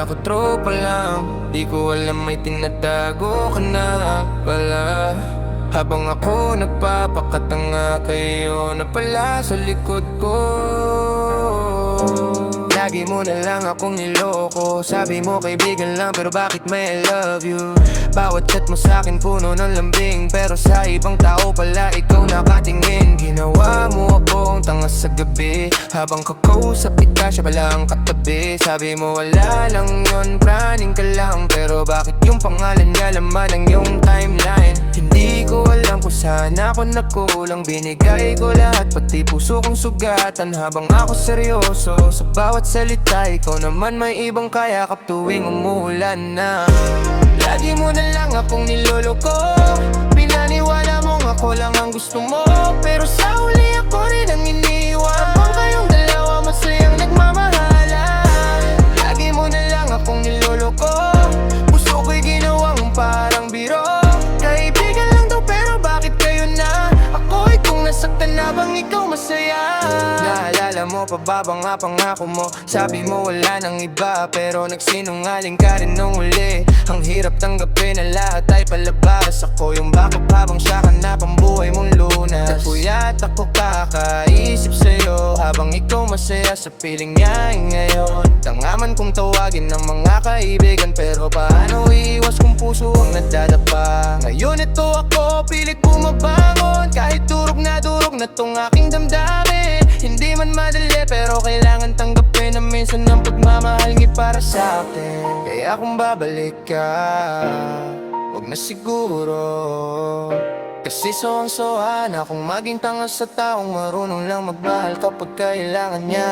Akala ko tropa lang, di ko alam may tinatago ka na pala. Habang ako nagpapakatanga, kayo na pala sa likod ko. Lagi mo na lang akong niloko. Sabi mo kaibigan lang pero bakit may I love you? Bawat chat mo sa'kin puno ng lambing, pero sa ibang tao pala ikaw nakatingin. Ginawa mo akong tanga sa gabi, habang kakausap kita siya pala ang katabi. Sabi mo wala lang yun, praning ka lang, pero bakit yung pangalan niya laman ng iyong timeline? Hindi ko alam kung saan ako nagkulang, binigay ko lahat pati puso kong sugatan. Habang ako seryoso sa bawat salita, ikaw naman may ibang kayakap tuwing umuulan na. Lagi mo na lang akong niloloko, pinaniwala mong ako lang ang gusto mo, pero sa huli ako rin ang iniwan. Habang kayong dalawa masayang nagmamahalan. Lagi mo na lang akong niloloko, puso ko'y ginawang parang biro. Kaibigan lang daw pero bakit kayo na? Ako'y kung nasaktan na bang ikaw masaya? Naalala mo pa ba bang pangako mo? Sabi mo wala nang iba, pero nagsinungaling ka rin nung uli. Ang hirap tanggapin na lahat ay palabas. Ako yung backup habang siya ka na pambuhay mong lunas. Napuyat ako kakaisip sa'yo, habang ikaw masaya sa piling niya ngayon. Tangaman kong tawagin ng mga kaibigan, pero paano iiwas kung puso ang nadadapa? Ngayon ito ako, pilit bumabangon, kahit durog na tong aking damdamin. Hindi man madali pero kailangan tanggapin na minsan ang pagmamahal ngi para sa atin. Kaya kung babalik ka, wag na siguro, kasi sawang-sawa na akong maging tanga sa taong marunong lang magmahal kapag kailangan niya.